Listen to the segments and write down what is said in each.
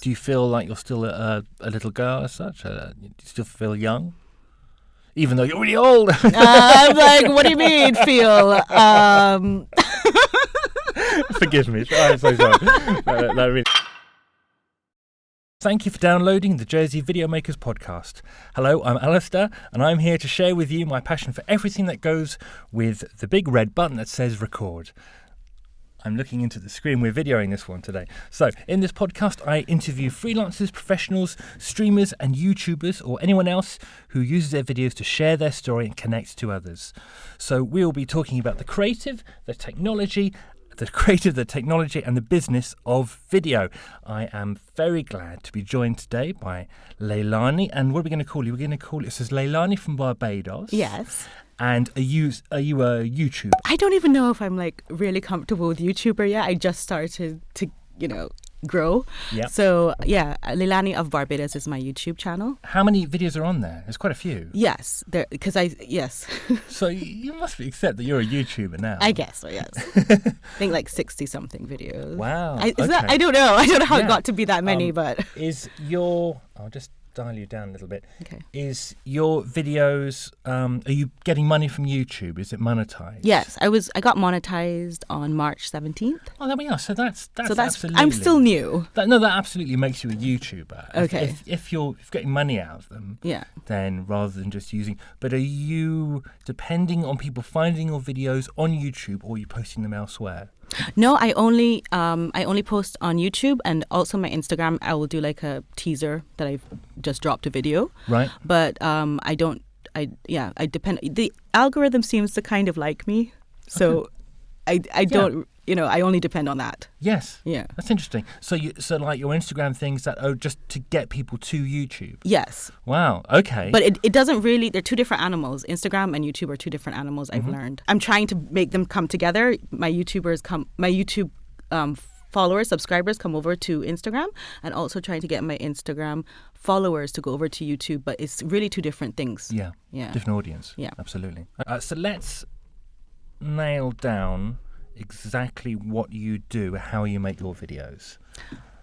Do you feel like you're still a little girl as such? Do you still feel young? Even though you're really old. I'm like, what do you mean, feel? Forgive me. I'm so sorry. No, really. Thank you for downloading the Jersey Video Makers podcast. Hello, I'm Alistair, and I'm here to share with you my passion for everything that goes with the big red button that says record. I'm looking into the screen. We're videoing this one today. So, in this podcast, I interview freelancers, professionals, streamers, and YouTubers, or anyone else who uses their videos to share their story and connect to others. So, we'll be talking about the creative, the technology, and the business of video. I am very glad to be joined today by Leilani. And what are we going to call you? We're going to call it says Leilani from Barbados. Yes. And are you a YouTuber? I don't even know if I'm like really comfortable with YouTuber yet. I just started to, grow. Yeah. So yeah, Leilani of Barbados is my YouTube channel. How many videos are on there? There's quite a few. Yes, yes. So you must accept that you're a YouTuber now. I guess so. Yes. I think like 60-something videos. Wow. I don't know. I don't know how Yeah. it got to be that many, but I'll just dial you down a little bit. Okay. Is your videos? Are you getting money from YouTube? Is it monetized? Yes, I got monetized on March 17th. Oh, there we are. So that's absolutely. I'm still new. That absolutely makes you a YouTuber. Okay. If you're getting money out of them, Yeah. then rather than just using. But are you depending on people finding your videos on YouTube, or are you posting them elsewhere? No, I only post on YouTube, and also my Instagram. I will do like a teaser that I've just dropped a video. Right. But I depend. The algorithm seems to kind of like me, so Okay. I don't. I only depend on that. Yes. Yeah. That's interesting. So like your Instagram things that just to get people to YouTube. Yes. Wow. Okay. But it doesn't really. They're two different animals. Instagram and YouTube are two different animals. I've learned. I'm trying to make them come together. My YouTube followers, subscribers come over to Instagram, and also trying to get my Instagram followers to go over to YouTube. But it's really two different things. Yeah. Yeah. Different audience. Yeah. Absolutely. So let's nail down exactly what you do, how you make your videos.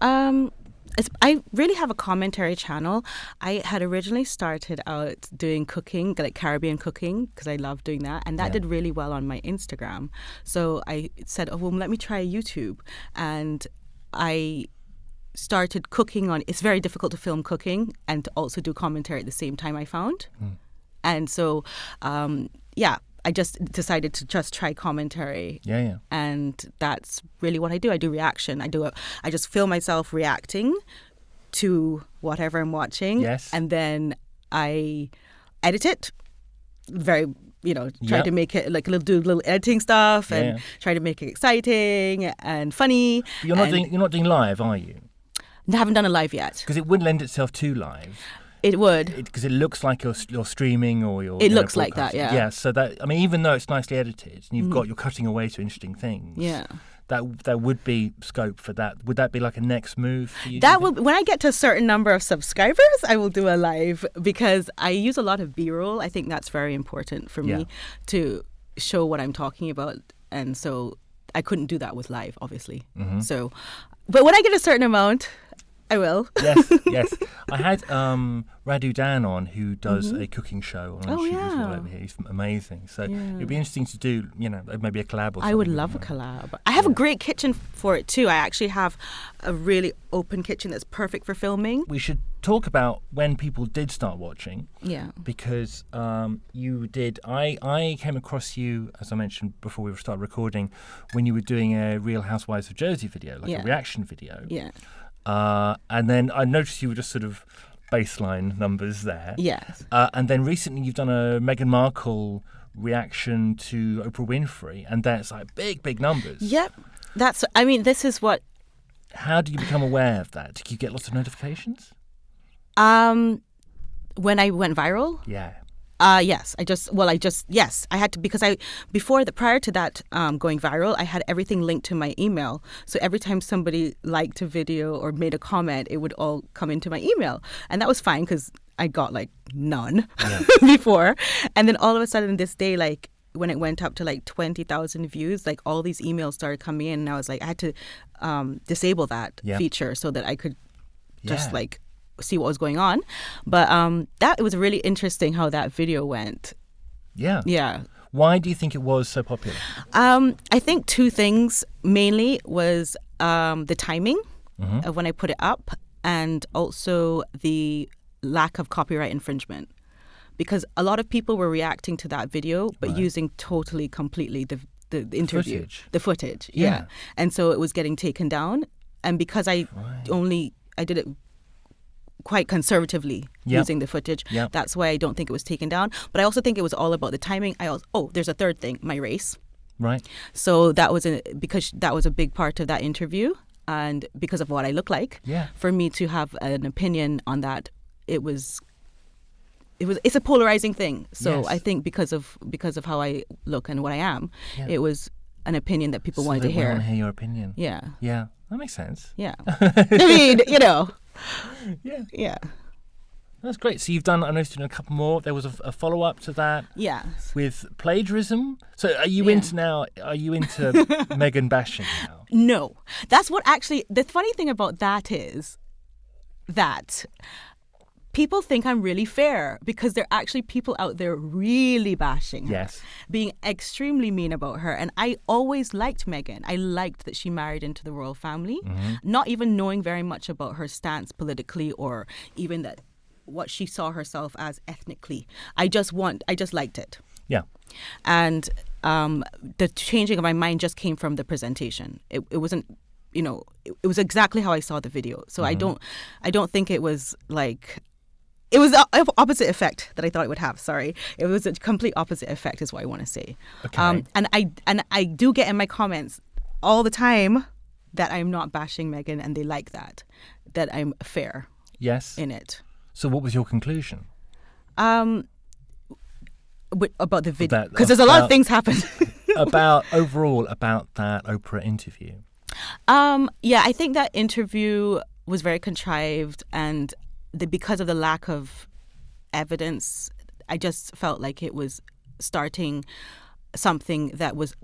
I really have a commentary channel. I had originally started out doing cooking, like Caribbean cooking, because I love doing that. And that did really well on my Instagram. So I said, oh, well, let me try YouTube. And I started cooking it's very difficult to film cooking and to also do commentary at the same time, I found. And so, I just decided to just try commentary. Yeah. And that's really what I do. I do reaction. I just film myself reacting to whatever I'm watching. Yes. And then I edit it. Try to make it like do little editing stuff and try to make it exciting and funny. But you're not doing live, are you? I haven't done a live yet. Because it would lend itself to live. It would. Because it looks like you're streaming or you're. It looks like that, yeah. Yeah. So that even though it's nicely edited and you're cutting away to interesting things. Yeah. That would be scope for that. Would that be like a next move for you? When I get to a certain number of subscribers, I will do a live, because I use a lot of B-roll. I think that's very important for me to show what I'm talking about, and so I couldn't do that with live, obviously. So, but when I get a certain amount, I will. Yes. I had Radu Dan on, who does a cooking show on YouTube as well over here. He's amazing. So it'd be interesting to do, maybe a collab or something. I would love a collab. I have a great kitchen for it too. I actually have a really open kitchen that's perfect for filming. We should talk about when people did start watching. Yeah. Because you did. I came across you, as I mentioned before we started recording, when you were doing a Real Housewives of Jersey video, like a reaction video. Yeah. And then I noticed you were just sort of baseline numbers there. Yes. And then recently you've done a Meghan Markle reaction to Oprah Winfrey, and that's like big numbers. Yep. This is what... How do you become aware of that? Did you get lots of notifications? When I went viral? Yeah. Yes. I had to, because prior to that going viral, I had everything linked to my email. So every time somebody liked a video or made a comment, it would all come into my email. And that was fine, because I got like none before. And then all of a sudden this day, like when it went up to like 20,000 views, like all these emails started coming in, and I was like, I had to disable that feature so that I could just like see what was going on. But it was really interesting how that video went. Yeah. Yeah. Why do you think it was so popular? I think two things mainly was the timing of when I put it up, and also the lack of copyright infringement. Because a lot of people were reacting to that video, but using completely the interview. The footage. Yeah. And so it was getting taken down. And because I did it quite conservatively using the footage, that's why I don't think it was taken down. But I also think it was all about the timing. There's a third thing, my race. Right. So because that was a big part of that interview, and because of what I look like, for me to have an opinion on that, it's a polarizing thing. So I think because of how I look and what I am, it was an opinion that people wanted to hear. They want to hear your opinion. Yeah. Yeah. That makes sense. Yeah. I mean, Yeah. That's great. So I noticed you've done a couple more. There was a follow-up to that. Yeah. With plagiarism. So are you into Meghan bashing now? No. That's what actually, the funny thing about that is that people think I'm really fair, because there are actually people out there really bashing her, being extremely mean about her. And I always liked Meghan. I liked that she married into the royal family, not even knowing very much about her stance politically or even that what she saw herself as ethnically. I just liked it. Yeah. And the changing of my mind just came from the presentation. It wasn't, it was exactly how I saw the video. So I don't think it was like, it was the opposite effect that I thought it would have. Sorry. It was a complete opposite effect is what I want to say. Okay. And I do get in my comments all the time that I'm not bashing Meghan, and they like that I'm fair. Yes. In it. So what was your conclusion? About the video, because there's a lot of things happened. about that Oprah interview. I think that interview was very contrived, and because of the lack of evidence, I just felt like it was starting something that was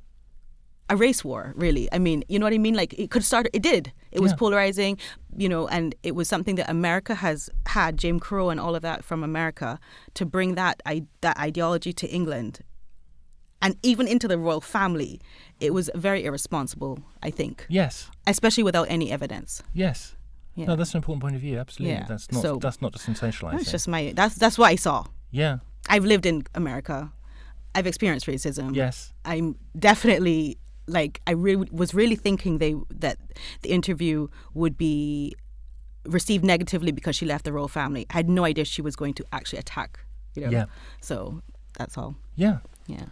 a race war, really. I mean, you know what I mean? Like, it could start, it did. It was polarizing, and it was something that America has had, Jim Crow and all of that from America, to bring that ideology to England and even into the royal family. It was very irresponsible, I think. Yes. Especially without any evidence. Yes. Yeah. No, that's an important point of view. Absolutely. Yeah. That's not just sensationalizing. That's just that's what I saw. Yeah. I've lived in America. I've experienced racism. Yes. I'm definitely, I was really thinking that the interview would be received negatively because she left the royal family. I had no idea she was going to actually attack. Yeah. So that's all. Yeah. Yeah.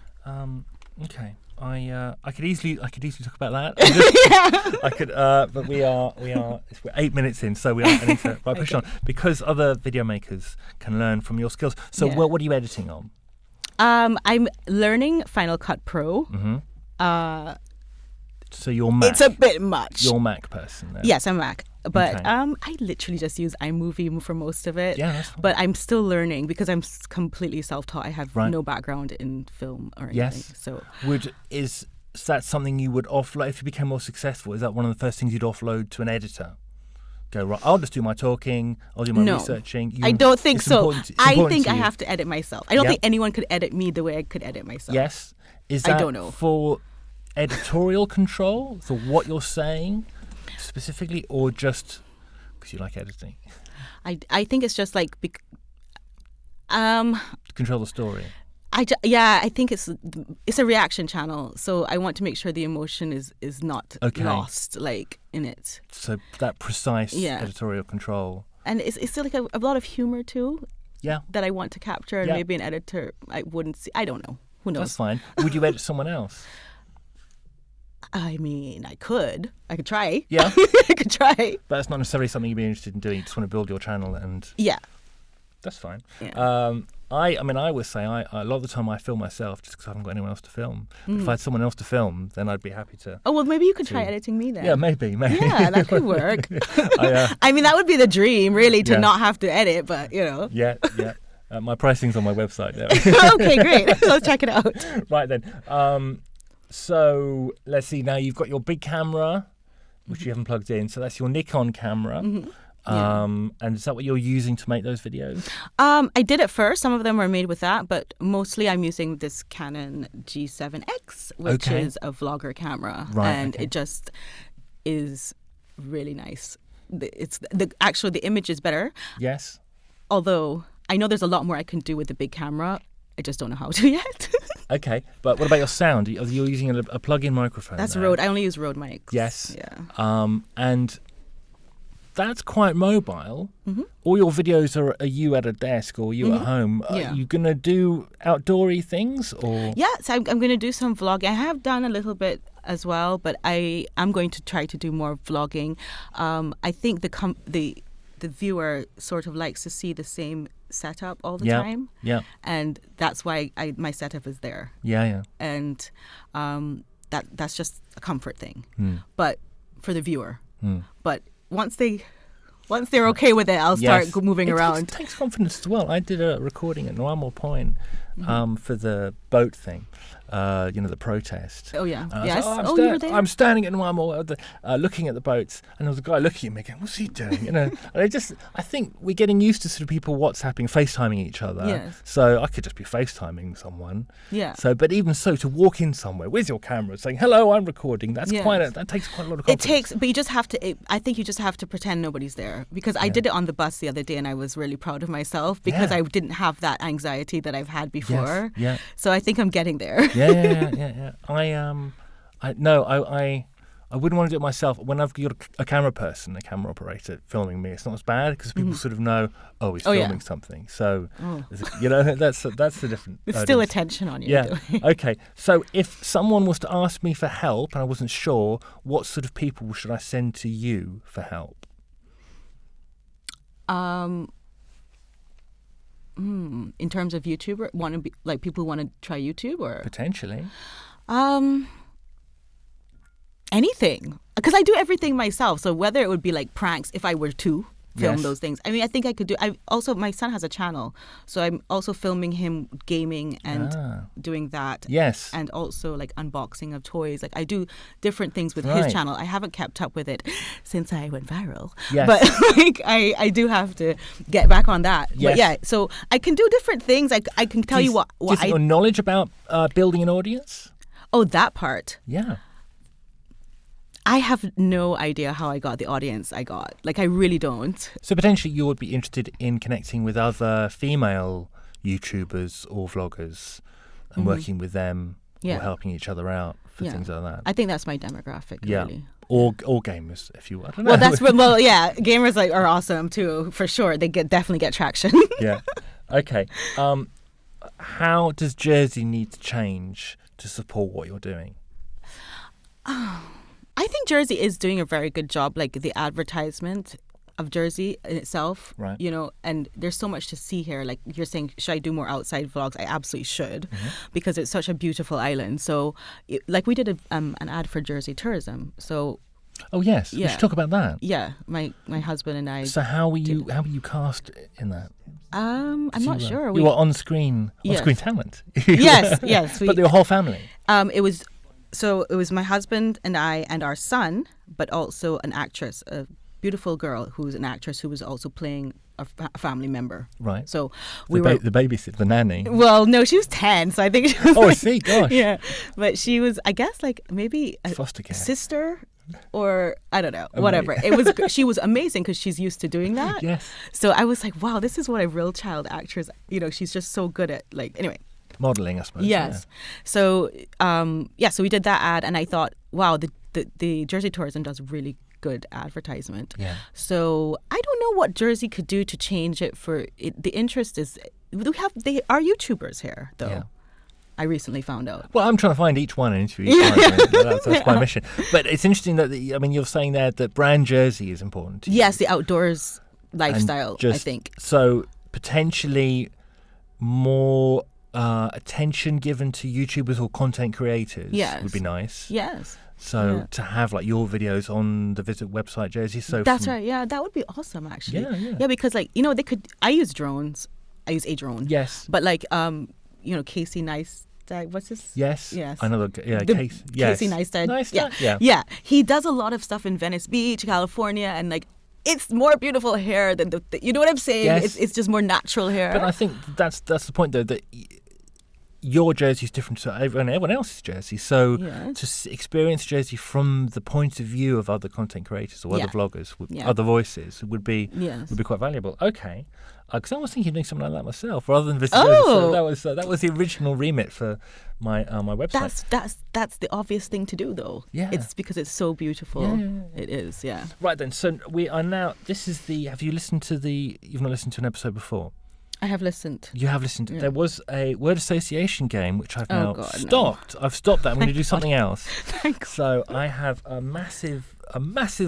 Okay. I could easily talk about that. I could, but we're 8 minutes in, so I need to push on, because other video makers can learn from your skills. So what are you editing on? I'm learning Final Cut Pro. Mm-hmm. So you're Mac. It's a bit much. You're a Mac person then? Yes, I'm Mac. But I literally just use iMovie for most of it. Yeah, that's fine. But I'm still learning because I'm completely self-taught. I have no background in film or anything. Yes. So is that something you would offload if you became more successful? Is that one of the first things you'd offload to an editor? Go, right, I'll just do my talking, I'll do my researching. I don't think so. I think I have to edit myself. I don't think anyone could edit me the way I could edit myself. Yes. Is that I don't know. For editorial control, for what you're saying specifically, or just because you like editing? I think it's just like control the story. I think it's a reaction channel, so I want to make sure the emotion is not lost in it. So that precise editorial control, and it's still like a lot of humor too. Yeah, that I want to capture, and maybe an editor I wouldn't see. I don't know. Who knows? That's fine. Would you edit someone else? I mean, I could try. Yeah. I could try. But that's not necessarily something you'd be interested in doing. You just want to build your channel and... Yeah. That's fine. Yeah. I would say a lot of the time I film myself just because I haven't got anyone else to film. If I had someone else to film, then I'd be happy to... Oh, well, maybe you could try editing me then. Yeah, maybe. Yeah, that could work. I mean, that would be the dream, really, to not have to edit, but, Yeah. My pricing's on my website now. Okay, great. Let's check it out. Right then. So let's see. Now you've got your big camera, which you haven't plugged in. So that's your Nikon camera. And is that what you're using to make those videos? I did it first. Some of them were made with that, but mostly I'm using this Canon G7X, which is a vlogger camera, and it just is really nice. The image is better. Yes. Although I know there's a lot more I can do with the big camera. I just don't know how to yet. Okay, but what about your sound? You're using a plug-in microphone. That's there. Rode. I only use Rode mics. Yes. Yeah. And that's quite mobile. Mm-hmm. All your videos are you at a desk or you at home. Yeah. Are you going to do outdoory things or? Yes, I'm going to do some vlogging. I have done a little bit as well, but I'm going to try to do more vlogging. I think the viewer sort of likes to see the same setup all the time. Yeah. And that's why my setup is there. Yeah. And that's just a comfort thing. But for the viewer. But once they're okay with it, I'll start moving around. It takes confidence as well. I did a recording at Normal Point for the boat thing, the protest. Oh, yeah. And Yes. I was You were there? I'm standing at Normal, looking at the boats, and there was a guy looking at me going, what's he doing? And I think we're getting used to sort of people WhatsApping, FaceTiming each other. Yes. So I could just be FaceTiming someone. Yeah. So, but even so, to walk in somewhere with your camera saying, hello, I'm recording, that takes quite a lot of confidence. But you just have to, I think you just have to pretend nobody's there. Because I did it on the bus the other day and I was really proud of myself because I didn't have that anxiety that I've had before. Yes. Yeah. So I think I'm getting there. Yeah. I wouldn't want to do it myself. When I've got a camera person, a camera operator filming me, it's not as bad because people sort of know, he's filming something. So, that's the different. It's still attention on you. Yeah. Okay. So if someone was to ask me for help and I wasn't sure, what sort of people should I send to you for help? In terms of YouTuber, want to be like people who want to try YouTube or Potentially. Anything, because I do everything myself. So whether it would be like pranks, if I were to film those things, I mean, I think I could do. My son has a channel, so I'm also filming him gaming and doing that. Yes. And also like unboxing of toys. Like I do different things with his channel. I haven't kept up with it since I went viral. Yes. But I do have to get back on that. Yes. But yeah, so I can do different things. I can tell you what Do you think your knowledge about building an audience? Oh, that part. Yeah. I have no idea how I got the audience I got. Like, I really don't. So potentially you would be interested in connecting with other female YouTubers or vloggers and working with them or helping each other out for things like that. I think that's my demographic, really. Or gamers, if you want. I don't know. Gamers are awesome too, for sure. They definitely get traction. Yeah. Okay. How does Jersey need to change to support what you're doing? I think Jersey is doing a very good job, like the advertisement of Jersey in itself, right? And there's so much to see here. Like you're saying, should I do more outside vlogs? I absolutely should, because it's such a beautiful island. So, like we did an ad for Jersey tourism. So, oh yes, we should talk about that. Yeah, my husband and I. So how were you cast in that? I'm not sure. You were on screen talent. Yes. But your whole family. It was my husband and I and our son, but also an actress, a beautiful girl who's an actress who was also playing a family member. Right. So the babysitter, the nanny. Well, no, she was 10, so I think she was I see, gosh. Yeah. But she was, I guess, like maybe a foster care sister or I don't know, whatever. She was amazing because she's used to doing that. Yes. So I was like, wow, this is what a real child actress, she's just so good at, like, anyway. Modeling, I suppose. Yes. Yeah. So, so we did that ad, and I thought, wow, the Jersey Tourism does really good advertisement. Yeah. So I don't know what Jersey could do to change it for it. The interest is, they are YouTubers here, though. Yeah. I recently found out. Well, I'm trying to find each one and interview each one. That's my mission. But it's interesting that, you're saying there that brand Jersey is important to you. Yes, the outdoors lifestyle, I think. So potentially more attention given to YouTubers or content creators would be nice. Yes. So to have like your videos on the website Jersey. So that's right. Yeah, that would be awesome actually. Yeah, because they could. I use drones. I use a drone. Yes. But like Casey Neistat. What's his? Yes. Yes. I know. Casey Neistat. Neistat. Yeah. He does a lot of stuff in Venice Beach, California, and like it's more beautiful hair than you know what I'm saying? Yes. It's just more natural hair. But I think that's the point, though, that your jersey is different to everyone else's jersey. So to experience jersey from the point of view of other content creators or other vloggers, other voices, would be quite valuable. Okay, because I was thinking of doing something like that myself, rather than visit jersey. So that was the original remit for my my website. That's the obvious thing to do, though. Yeah, it's because it's so beautiful. Yeah. It is. Yeah. Right then. So we are now. This is the. Have you listened to the? You've not listened to an episode before. I have listened. You have listened. Yeah. There was a word association game which I've now stopped. No. I've stopped that. I'm going to do something else. Thank God. So I have a massive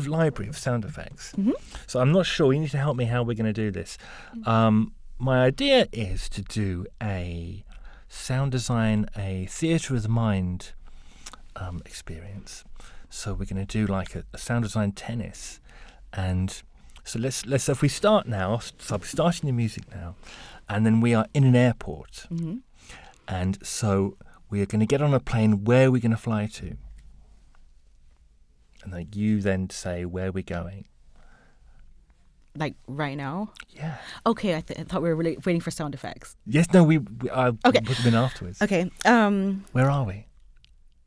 library of sound effects. Mm-hmm. So I'm not sure. You need to help me how we're going to do this. My idea is to do a sound design, a theatre of the mind experience. So we're going to do like a sound design tennis, and so let's if we start now. So I'm starting the music now, and then we are in an airport, and so we are going to get on a plane. Where are we going to fly to? And then you then say where we're going. Like right now? Yeah. Okay, I thought we were really waiting for sound effects. Yes. No. We put them in afterwards. Okay. Where are we?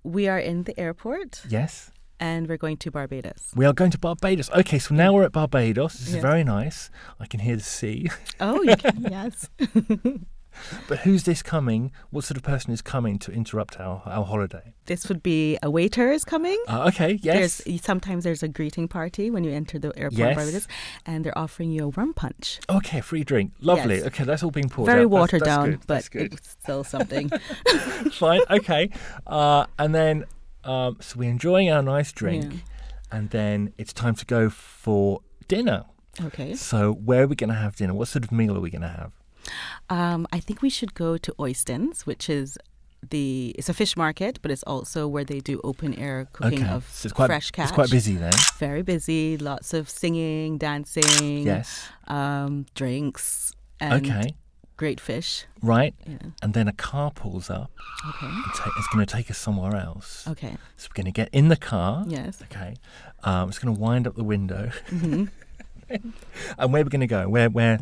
We are in the airport. Yes. And we're going to Barbados. We are going to Barbados. Okay, so now we're at Barbados. This is very nice. I can hear the sea. Oh, you can, yes. But who's this coming? What sort of person is coming to interrupt our holiday? This would be a waiter is coming. Okay, yes. Sometimes there's a greeting party when you enter the airport of Barbados, and they're offering you a rum punch. Okay, free drink. Lovely. Yes. Okay, that's all being poured Very out. watered down, good. but it's still something. Fine, okay. And then, so we're enjoying our nice drink, and then it's time to go for dinner. Okay. So where are we going to have dinner? What sort of meal are we going to have? I think we should go to Oystons, which is it's a fish market, but it's also where they do open air cooking of fresh catch. It's quite busy there. Very busy. Lots of singing, dancing. Yes. Drinks. And great fish. Right. Yeah. And then a car pulls up. Okay. It's going to take us somewhere else. Okay. So we're going to get in the car. Yes. Okay. It's going to wind up the window. Mm-hmm. And where are we going to go? Where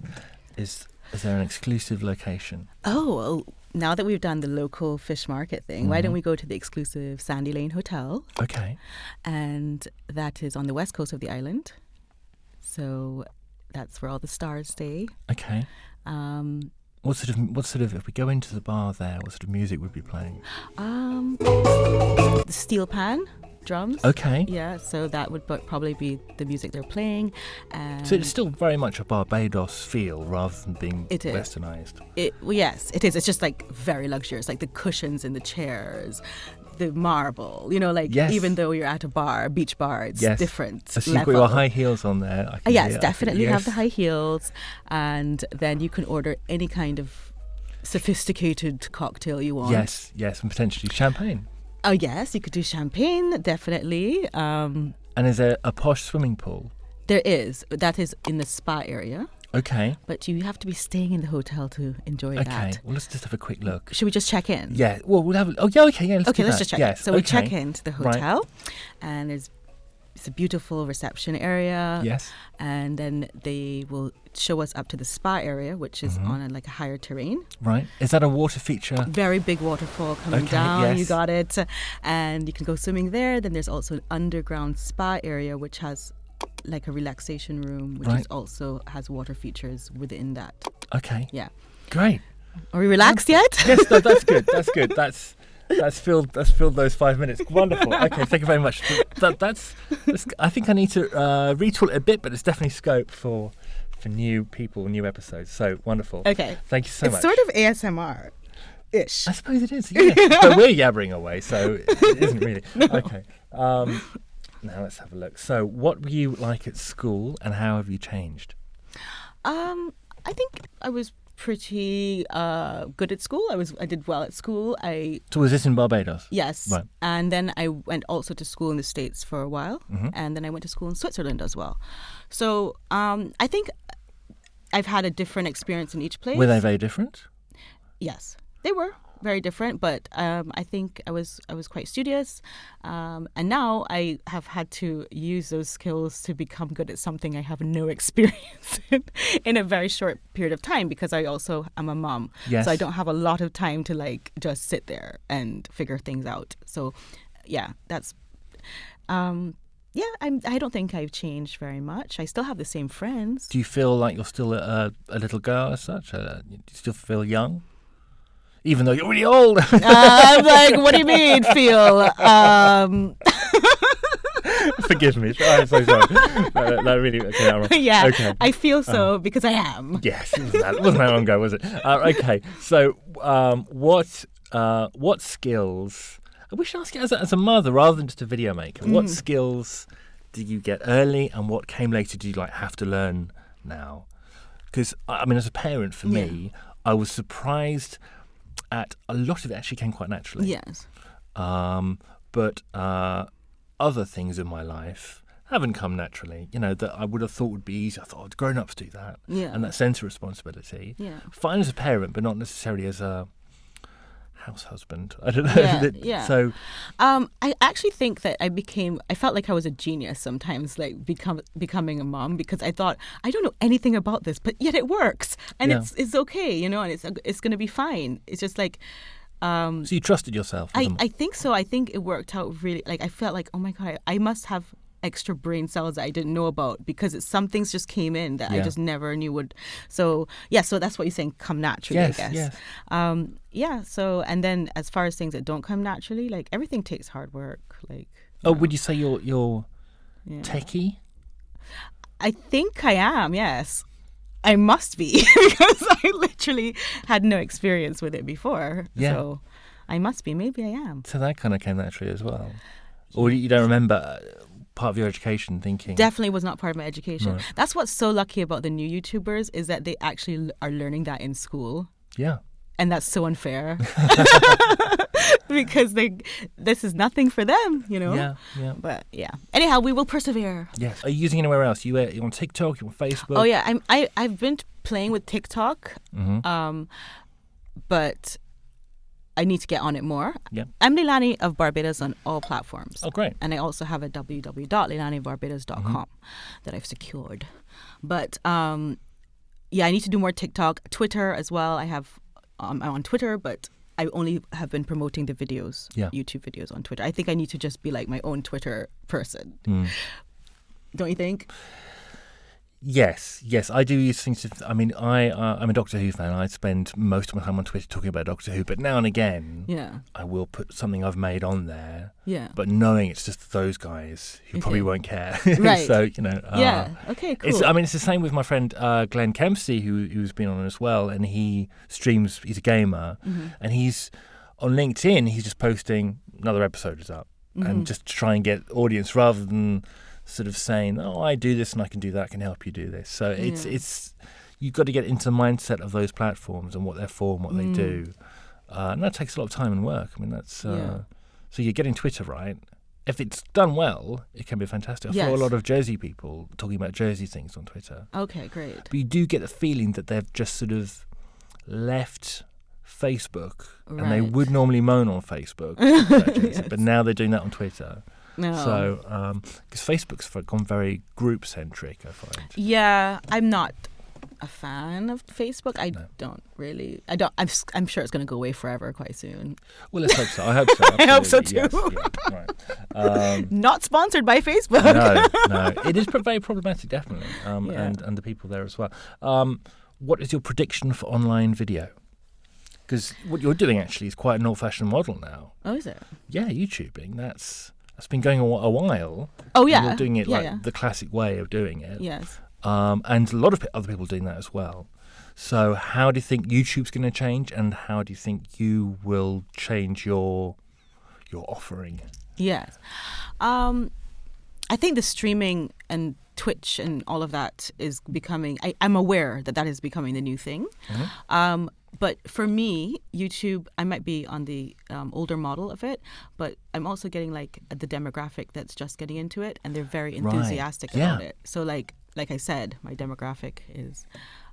is there an exclusive location? Oh, well, now that we've done the local fish market thing, why don't we go to the exclusive Sandy Lane Hotel? Okay. And that is on the west coast of the island. So that's where all the stars stay. Okay. What sort of if we go into the bar there, what sort of music would be playing? The steel pan drums. Okay. Yeah, so that would probably be the music they're playing. So it's still very much a Barbados feel rather than being westernized. Yes, it is. It's just like very luxurious, like the cushions in the chairs, the marble, even though you're at a beach bar, it's different. So you've got your high heels on there. Yes, definitely have the high heels, and then you can order any kind of sophisticated cocktail you want. Yes, and potentially champagne. Oh, yes, you could do champagne, definitely. And is there a posh swimming pool? There is. That is in the spa area. Okay. But you have to be staying in the hotel to enjoy that. Okay. Well, let's just have a quick look. Should we just check in? Yeah. Well, we'll have. Oh, yeah. Okay. Yeah. Let's just check in. So we check into the hotel, and it's a beautiful reception area. Yes. And then they will show us up to the spa area, which is on a higher terrain. Right. Is that a water feature? Very big waterfall coming down. Yes. You got it. And you can go swimming there. Then there's also an underground spa area, which has like a relaxation room, which is also has water features within that. Okay. Yeah. Great. Are we relaxed yet? Yes, no, that's good. That's good. That's filled those 5 minutes. Wonderful. Okay, thank you very much. That's I think I need to retool it a bit, but it's definitely scope for new people, new episodes. So wonderful. Okay. Thank you so much. It's sort of ASMR-ish. I suppose it is, yeah. But we're yabbering away, so it isn't really. Okay. Now let's have a look. So what were you like at school and how have you changed? I think I was pretty good at school. I did well at school. So was this in Barbados? Yes. Right. And then I went also to school in the States for a while. Mm-hmm. And then I went to school in Switzerland as well. So I think I've had a different experience in each place. Were they very different? Yes, they were. very different. But I think I was quite studious, and now I have had to use those skills to become good at something I have no experience in a very short period of time, because I also am a mom. Yes. So I don't have a lot of time to like just sit there and figure things out. So yeah, that's I don't think I've changed very much. I still have the same friends. Do you feel like you're still a little girl as such? Do you still feel young? Even though you're really old. I'm like, what do you mean, feel? Forgive me. I'm so sorry. That really came out wrong. Yeah, okay. I feel so because I am. Yes, wasn't that long ago, was it? Okay, so what skills... We should ask you as a mother rather than just a video maker. What skills did you get early, and what came later do you like have to learn now? Because I mean, as a parent, for me, I was surprised at a lot of it actually came quite naturally. Yes. But other things in my life haven't come naturally. You know, that I would have thought would be easy. I thought grown-ups do that, and that sense of responsibility. Yeah. Fine as a parent, but not necessarily as a house husband. I don't know. Yeah. So, I actually think that I felt like I was a genius sometimes, like becoming a mom, because I thought, I don't know anything about this, but yet it works, and it's okay, you know, and it's going to be fine. It's just like. So you trusted yourself? I think so. I think it worked out really. Like I felt like, oh my God, I must have extra brain cells that I didn't know about, because some things just came in that I just never knew would. So so that's what you're saying, come naturally, I guess. Yes. So, and then as far as things that don't come naturally, like everything takes hard work. Like, would you say you're techie? I think I am. Yes, I must be because I literally had no experience with it before. Yeah. So I must be. Maybe I am. So that kind of came naturally as well, or you don't remember part of your education thinking? Definitely was not part of my education. Right. That's what's so lucky about the new YouTubers, is that they actually are learning that in school. Yeah. And that's so unfair because this is nothing for them, you know? Yeah. But yeah. Anyhow, we will persevere. Yes. Are you using anywhere else? You on TikTok? You on Facebook? Oh yeah, I've been playing with TikTok, but I need to get on it more. Yeah. I'm Leilani of Barbados on all platforms. Oh, great. And I also have a www.leilanibarbados.com that I've secured. But I need to do more TikTok, Twitter as well. I'm on Twitter, but I only have been promoting the videos, YouTube videos on Twitter. I think I need to just be like my own Twitter person. Don't you think? Yes, I do use things. I'm a Doctor Who fan. I spend most of my time on Twitter talking about Doctor Who, but now and again, I will put something I've made on there. Yeah. But knowing it's just those guys who probably won't care. Right. So, you know. Okay, cool. It's the same with my friend Glenn Kempsey, who's been on as well, and he streams. He's a gamer, and he's on LinkedIn. He's just posting another episode is up, and just to try and get audience rather than sort of saying, oh, I do this and I can do that, I can help you do this. So it's you've got to get into the mindset of those platforms and what they're for and what they do. And that takes a lot of time and work. I mean, that's so you're getting Twitter right. If it's done well, it can be fantastic. I follow a lot of Jersey people talking about Jersey things on Twitter. Okay, great. But you do get the feeling that they've just sort of left Facebook, and they would normally moan on Facebook about Jersey, but now they're doing that on Twitter. No. So, because Facebook's gone very group-centric, I find. Yeah, I'm not a fan of Facebook. I'm sure it's going to go away forever quite soon. Well, let's hope so. I hope so. I hope so too. Yes, right. Not sponsored by Facebook. No. It is very problematic, definitely, and the people there as well. What is your prediction for online video? Because what you're doing actually is quite an old-fashioned model now. Oh, is it? Yeah, YouTubing. That's been going on a while. Oh, yeah. You're doing it the classic way of doing it. Yes. And a lot of other people are doing that as well. So how do you think YouTube's going to change, and how do you think you will change your offering? Yes. I think the streaming and Twitch and all of that is becoming... I'm aware that is becoming the new thing. Mm-hmm. But for me, YouTube, I might be on the older model of it, but I'm also getting like the demographic that's just getting into it, and they're very enthusiastic about it. So like I said, my demographic is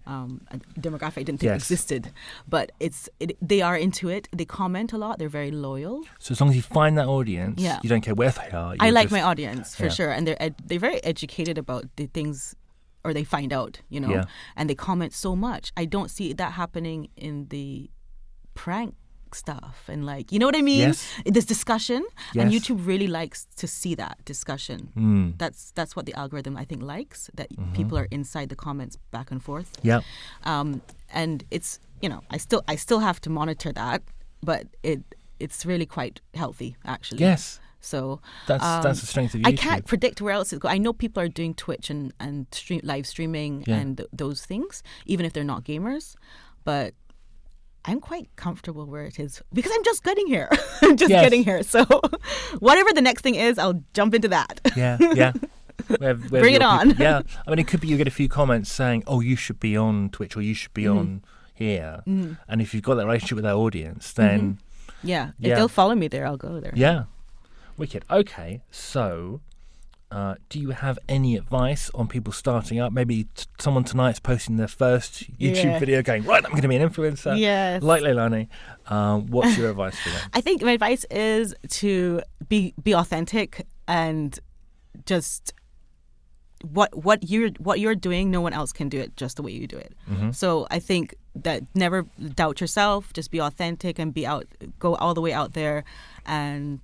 a demographic I didn't think existed. But they are into it. They comment a lot. They're very loyal. So as long as you find that audience, you don't care where they are. I like my audience for sure, and they're very educated about the things, or they find out, and they comment so much. I don't see that happening in the prank stuff and you know what I mean? Yes. This discussion, yes. and YouTube really likes to see that discussion. That's what the algorithm I think likes, that people are inside the comments back and forth. Yeah. And it's I still have to monitor that, but it's really quite healthy actually. Yes. So that's the strength of YouTube. I can't predict where else it's going. I know people are doing Twitch and live streaming and those things, even if they're not gamers, but I'm quite comfortable where it is because I'm just getting here. I'm just getting here. So whatever the next thing is, I'll jump into that. Yeah. Bring it on. Yeah. I mean, it could be you get a few comments saying, oh, you should be on Twitch or you should be on here. And if you've got that relationship with that audience, then... If they'll follow me there, I'll go there. Yeah. Wicked. Okay. So... do you have any advice on people starting up? Maybe someone tonight's posting their first YouTube video going, right, I'm going to be an influencer. Yes. Like Leilani. What's your advice for them? I think my advice is to be authentic and just what you're doing, no one else can do it just the way you do it. So I think that never doubt yourself, just be authentic and go all the way out there and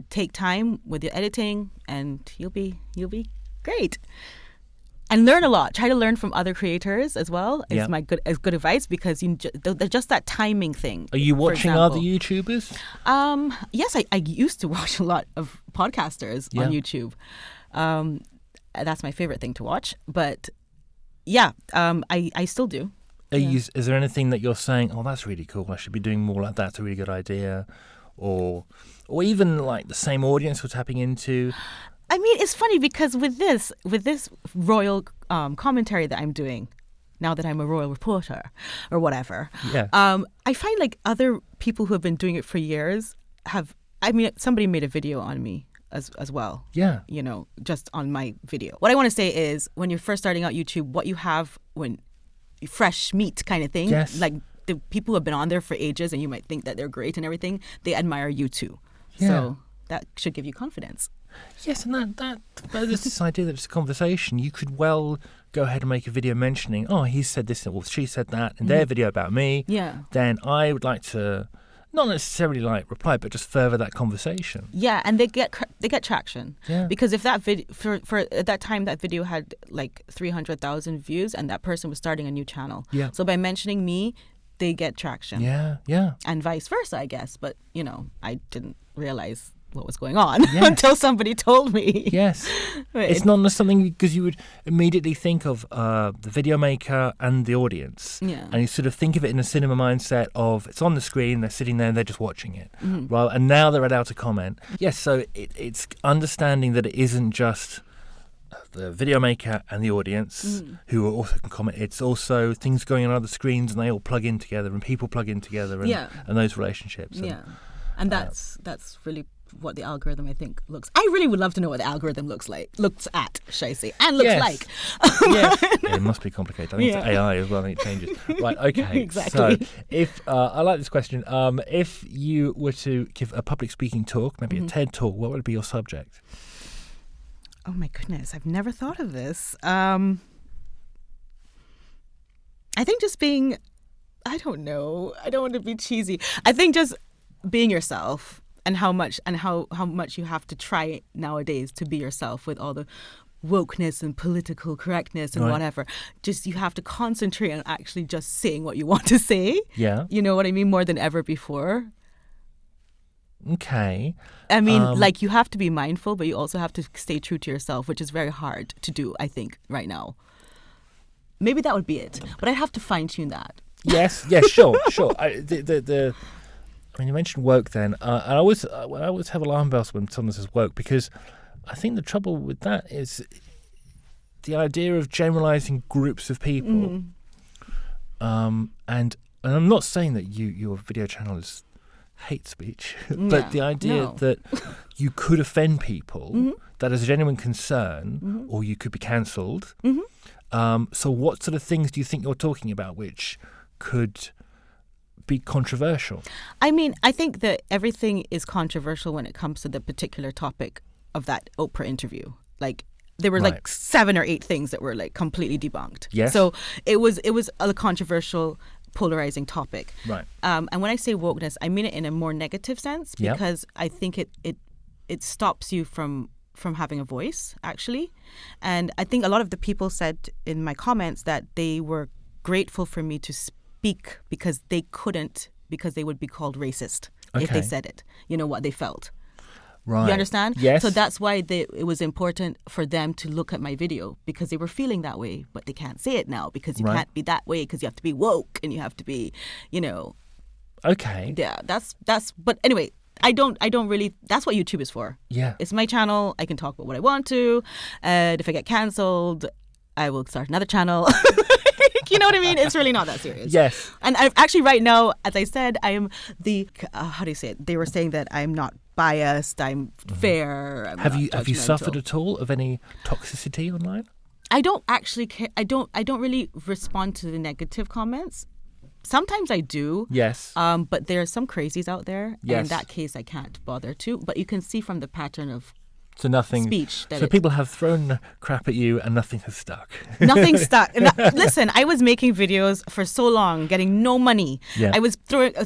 take time with your editing, and you'll be great. And learn a lot. Try to learn from other creators as well. Is my good advice, because just that timing thing. Are you watching other YouTubers? Yes, I used to watch a lot of podcasters on YouTube. That's my favorite thing to watch. But I still do. Is there anything that you're saying, oh, that's really cool, I should be doing more like that, it's a really good idea? Or even like the same audience we're tapping into? I mean, it's funny because with this royal commentary that I'm doing, now that I'm a royal reporter or whatever, I find like other people who have been doing it for years somebody made a video on me as well. Yeah. Just on my video. What I want to say is, when you're first starting out YouTube, what you have when fresh meat kind of thing, like the people who have been on there for ages and you might think that they're great and everything, they admire you too. Yeah. So that should give you confidence. Yes, and that there's this idea that it's a conversation. You could well go ahead and make a video mentioning, oh, he said this or she said that in their video about me. Yeah. Then I would like to not necessarily reply, but just further that conversation. Yeah, and they get traction. Yeah. Because if that video for at that time that video had like 300,000 views and that person was starting a new channel. Yeah. So by mentioning me, they get traction. Yeah, yeah. And vice versa, I guess. But, I didn't realize what was going on until somebody told me. Yes. It's not just something because you would immediately think of the video maker and the audience. Yeah. And you sort of think of it in a cinema mindset of it's on the screen, they're sitting there and they're just watching it. Right? And now they're allowed to comment. Yes, so it's understanding that it isn't just the video maker and the audience who also can comment. It's also things going on other screens and they all plug in together and people plug in together and those relationships. And that's really what the algorithm I think looks. I really would love to know what the algorithm looks at, should I say, and looks like. Yes. It must be complicated. I think it's AI as well. I think it changes. Right. Okay. Exactly. So if I like this question, if you were to give a public speaking talk, maybe a TED talk, what would be your subject? Oh my goodness, I've never thought of this. I think just being, I don't know, I don't want to be cheesy. I think just being yourself and how much you have to try nowadays to be yourself with all the wokeness and political correctness and whatever. Just you have to concentrate on actually just saying what you want to say. Yeah. You know what I mean? More than ever before. Okay. I mean, you have to be mindful, but you also have to stay true to yourself, which is very hard to do, I think, right now. Maybe that would be it, but I'd have to fine tune that. Yes, sure. I mean, you mentioned woke then. I always have alarm bells when someone says woke, because I think the trouble with that is the idea of generalizing groups of people. And I'm not saying that your video channel is hate speech, but the idea that you could offend people, that is a genuine concern, or you could be cancelled, So what sort of things do you think you're talking about which could be controversial? I mean, I think that everything is controversial when it comes to the particular topic of that Oprah interview. Like, there were like 7 or 8 things that were like completely debunked. Yes. So it was a controversial, polarizing topic. Right. And when I say wokeness, I mean it in a more negative sense, because I think it stops you from having a voice, actually. And I think a lot of the people said in my comments that they were grateful for me to speak because they couldn't, because they would be called racist if they said it, what they felt. Right. You understand? Yes. So that's why it was important for them to look at my video, because they were feeling that way, but they can't say it now because you can't be that way, because you have to be woke and you have to be, Okay. Yeah, but anyway, I don't really, that's what YouTube is for. Yeah. It's my channel. I can talk about what I want to. And if I get cancelled, I will start another channel. You know what I mean? It's really not that serious. Yes. And I've actually, right now, as I said, I am how do you say it? They were saying that I'm not biased, I'm fair. Have you suffered at all of any toxicity online? I don't actually care. I don't really respond to the negative comments. Sometimes I do. Yes. But there are some crazies out there. Yes. And in that case, I can't bother to. But you can see from the pattern of speech. So people have thrown crap at you and nothing has stuck. Nothing stuck. Listen, I was making videos for so long, getting no money. Yeah. I was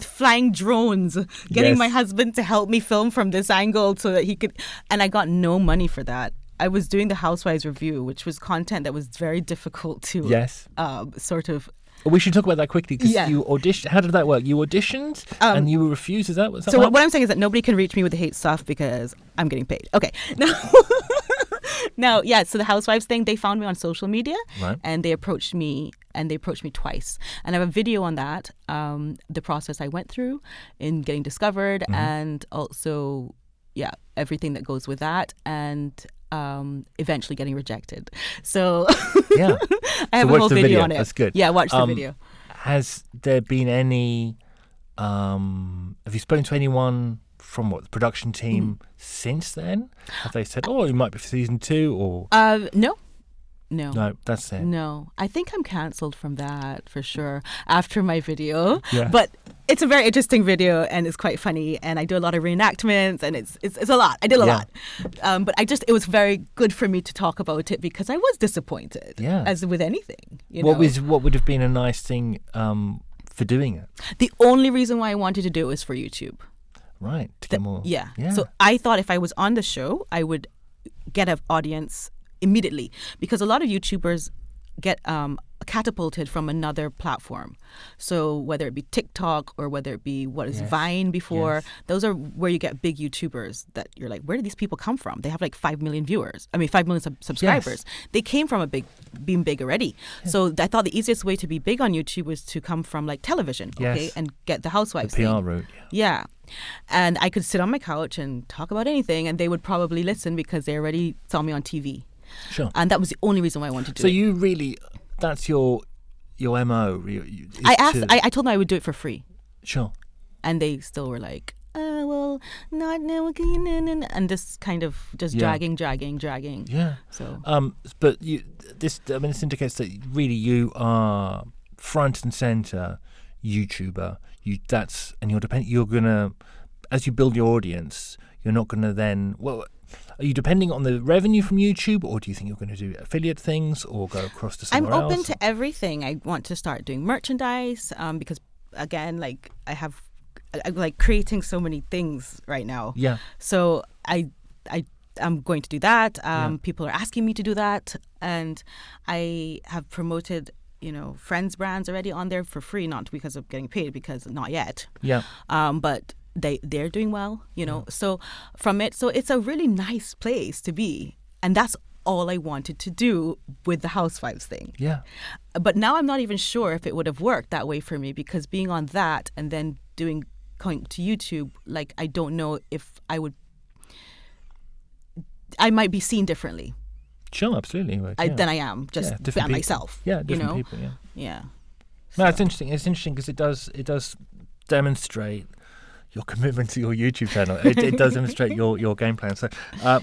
flying drones, getting my husband to help me film from this angle so that he could, and I got no money for that. I was doing the Housewives review, which was content that was very difficult to sort of. We should talk about that quickly, because you auditioned. How did that work? You auditioned and you were refused. Is that what? So what I'm saying is that nobody can reach me with the hate stuff because I'm getting paid. Okay. No, so the Housewives thing, they found me on social media, and they approached me twice. And I have a video on that, the process I went through in getting discovered, and also, everything that goes with that, and eventually getting rejected. So I have a whole video on it. That's good. Yeah, watch the video. Has there been any, have you spoken to anyone from the production team since then? Have they said, it might be for season 2 or? No, that's it. No, I think I'm cancelled from that for sure after my video. Yeah. But it's a very interesting video and it's quite funny, and I do a lot of reenactments, and it's a lot. I did a lot. But it was very good for me to talk about it because I was disappointed. Yeah. As with anything. What would have been a nice thing for doing it? The only reason why I wanted to do it was for YouTube. Right. To get more. Yeah. So I thought if I was on the show, I would get an audience immediately, because a lot of YouTubers get catapulted from another platform. So whether it be TikTok or whether it be Vine before, those are where you get big YouTubers that you're like, where do these people come from? They have like 5 million viewers. 5 million subscribers. Yes. They came from being big already. Yes. So I thought the easiest way to be big on YouTube was to come from like television, and get the Housewives the PR route. Yeah. And I could sit on my couch and talk about anything, and they would probably listen because they already saw me on TV. Sure. And that was the only reason why I wanted to do it. So you really, that's your MO. I told them I would do it for free. Sure. And they still were like, well, not now, and this kind of just dragging. Yeah. So. But this indicates that really you are front and center YouTuber. You're gonna, as you build your audience, you're not gonna then. Are you depending on the revenue from YouTube, or do you think you're going to do affiliate things or go across to somewhere else? I'm open to everything. I want to start doing merchandise because, again, like I'm like creating so many things right now. Yeah. So I'm going to do that. People are asking me to do that, and I have promoted friends' brands already on there for free, not because of getting paid, because not yet. Yeah. But they're doing well, so from it. So it's a really nice place to be. And that's all I wanted to do with the Housewives thing. Yeah. But now I'm not even sure if it would have worked that way for me, because being on that and then going to YouTube, like, I don't know if I might be seen differently. Sure, absolutely. Than I am just by myself. Yeah, different people, Yeah. No, it's interesting. It's interesting because it does demonstrate your commitment to your YouTube channel. It does demonstrate your game plan. So,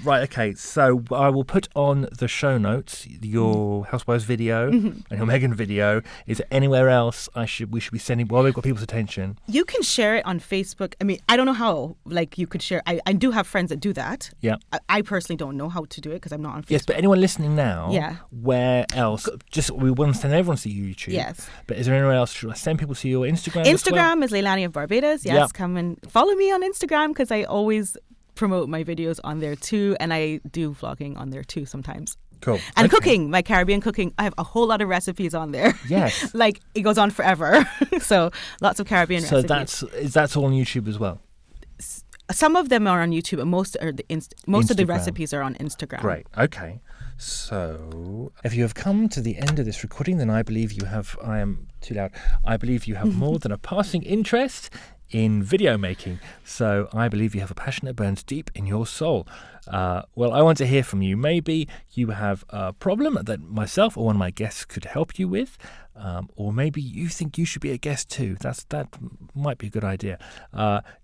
right, okay. So I will put on the show notes your Housewives video and your Meghan video. Is there anywhere else we should be sending while we've got people's attention? You can share it on Facebook. I mean, I don't know how. Like, you could share. I do have friends that do that. Yeah. I personally don't know how to do it because I'm not on Facebook. Yes, but anyone listening now, Yeah. where else? Just we want to send everyone to YouTube. Yes. But is there anywhere else? Should I send people to your Instagram? Instagram is Leilani of Barbados. Yes, Yep. come and follow me on Instagram because I always promote my videos on there too, and I do vlogging on there too sometimes. Cool. And Okay. cooking, my Caribbean cooking, I have a whole lot of recipes on there. Yes. Like, it goes on forever. So lots of Caribbean So recipes. that's all on YouTube as well. Some of them are on YouTube, and most of the Instagram. recipes are on Instagram. Great. Okay. So, if you have come to the end of this recording, then I believe you have. I am too loud. I believe you have more than a passing interest in video making. So, I believe you have a passion that burns deep in your soul. Well, I want to hear from you. Maybe you have a problem that myself or one of my guests could help you with. Or maybe you think you should be a guest too. That might be a good idea.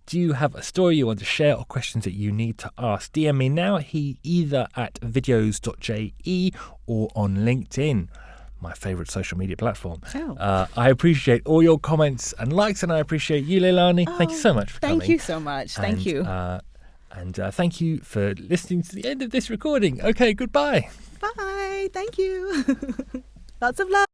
Do you have a story you want to share or questions that you need to ask? DM me now, either at Videos.je or on LinkedIn, my favourite social media platform. Oh. I appreciate all your comments and likes, and I appreciate you, Leilani. Thank you so much for coming. Thank you so much. Thank you. And thank you for listening to the end of this recording. Okay, goodbye. Bye. Thank you. Lots of love.